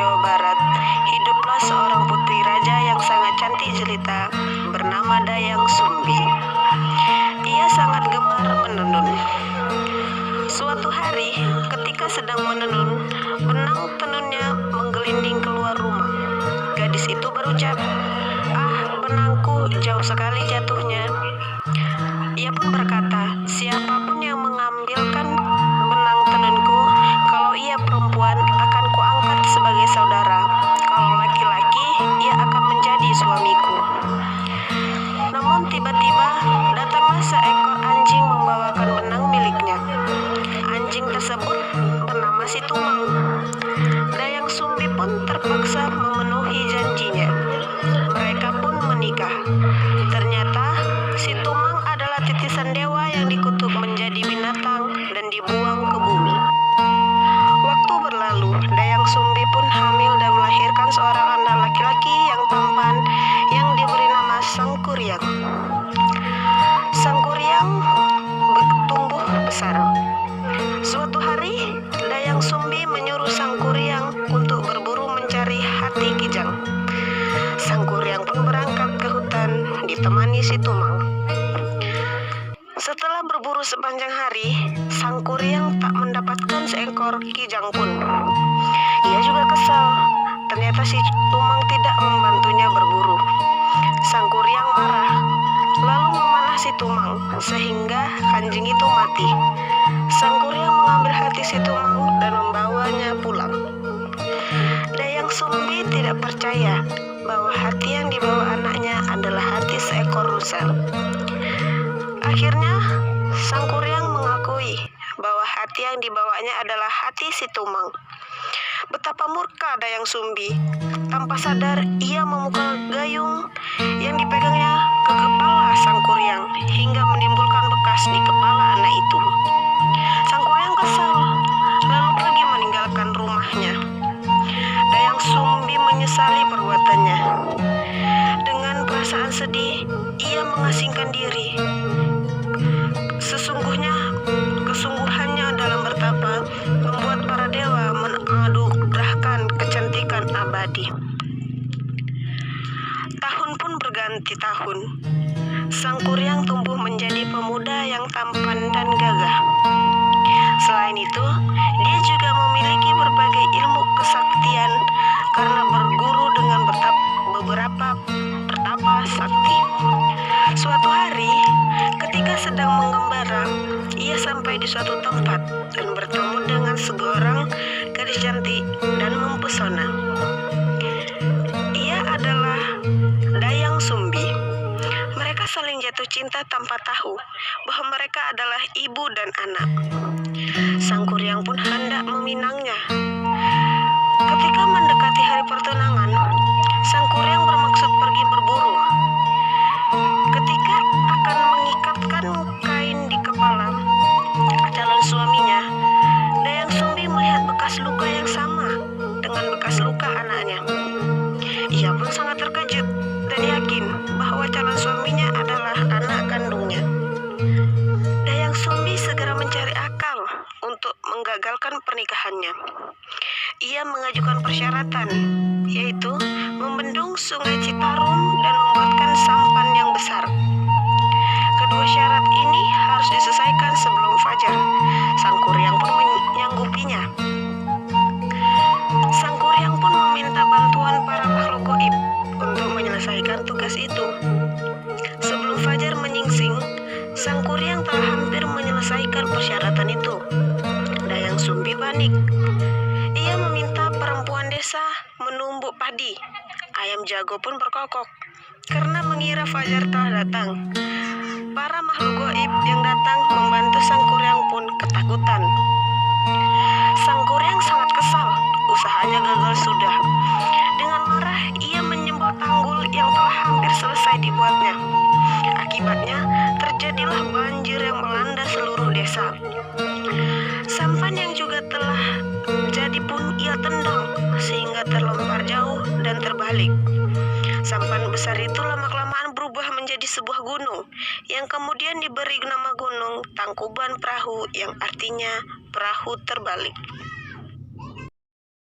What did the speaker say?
Jawa Barat, hiduplah seorang putri raja yang sangat cantik jelita bernama Dayang Sumbi. Ia sangat gemar menenun. Suatu hari, ketika sedang menenun, benang tenunnya menggelinding keluar rumah. Gadis itu berucap, "Ah, benangku jauh sekali jatuhnya." Ia pun berkata, "Siapapun yang mengambilkan benang tenunku, kalau ia perempuan akan kuangkat sebagai saudara. Kalau laki-laki, ia akan menjadi suamiku." Namun tiba-tiba datanglah seekor anjing membawakan benang miliknya. Anjing tersebut bernama si Tumang. Dayang Sumbi pun terpaksa memenuhi janjinya. Mereka pun menikah. Ternyata si Tumang adalah titisan dewa yang dikutuk menjadi binatang dan dibuang ke bumi. Waktu berlalu, Dayang Sumbi pun hamil dan melahirkan seorang anak laki-laki yang tampan yang diberi nama Sangkuriang. Sangkuriang bertumbuh besar. Suatu hari, Dayang Sumbi menyuruh Sangkuriang untuk berburu mencari hati kijang. Sangkuriang pun berangkat ke hutan ditemani si Tumang. Setelah berburu sepanjang hari, Sangkuriang tak mendapatkan seekor kijang pun. Ia juga kesal. Ternyata si Tumang tidak membantunya berburu. Sangkuriang marah, lalu memanah si Tumang sehingga anjing itu mati. Sangkuriang mengambil hati si Tumang dan membawanya pulang. Dayang Sumbi tidak percaya bahwa hati yang dibawa anaknya adalah hati seekor rusa. Akhirnya, Sangkuriang mengakui bahwa hati yang dibawanya adalah hati si Tumang. Betapa murka Dayang Sumbi. Tanpa sadar, ia memukul gayung yang dipegangnya ke kepala Sangkuriang hingga menimbulkan bekas di kepala anak itu. Sangkuriang kesal, lalu pergi meninggalkan rumahnya. Dayang Sumbi menyesali perbuatannya. Dengan perasaan sedih, ia mengasingkan diri. Kesungguhannya dalam bertapa membuat para dewa menganugerahkan kecantikan abadi. Tahun pun berganti tahun. Sangkuriang tumbuh menjadi pemuda yang tampan dan gagah. Selain itu, dia juga memiliki berbagai ilmu kesaktian karena berguru dengan beberapa pertapa sakti. Suatu hari, ketika sedang mengembara, ia sampai di suatu tempat dan bertemu dengan seorang gadis cantik dan mempesona. Ia adalah Dayang Sumbi. Mereka saling jatuh cinta tanpa tahu bahwa mereka adalah ibu dan anak. Sangkuriang pun hendak meminangnya. Ketika mendekati hari pertunangan, Sangkuriang bermaksud pergi berburu. Ketika akan mengikatkan kain di kepala calon suaminya, Dayang Sumbi melihat bekas luka yang sama dengan bekas luka anaknya. Ia pun sangat terkejut dan yakin bahwa calon suaminya adalah anak kandungnya. Dayang Sumbi segera mencari akal untuk menggagalkan pernikahannya. Ia mengajukan persyaratan, yaitu membendung Sungai Citarum dan membuatkan sampan yang besar. Kedua syarat ini harus diselesaikan sebelum fajar. Sangkuriang pun menyanggupinya. Sangkuriang pun meminta bantuan para makhluk gaib untuk menyelesaikan tugas itu. Sebelum fajar menyingsing, Sangkuriang telah hampir menyelesaikan persyaratan itu. Dayang Sumbi panik. Ia meminta perempuan desa menumbuk padi. Ayam jago pun berkokok karena mengira fajar telah datang. Para makhluk gaib yang datang membantu Sangkuriang pun ketakutan. Sangkuriang sangat kesal, usahanya gagal sudah. Dengan marah, ia menyembah tanggul yang telah hampir selesai dibuatnya. Akibatnya, terjadilah banjir yang melanda seluruh desa. Sampan yang juga telah jadi pun ia tendang sehingga terlempar jauh dan terbalik. Sampan besar itu lama-kelamaan berubah menjadi sebuah gunung yang kemudian diberi nama Gunung Tangkuban Perahu yang artinya perahu terbalik.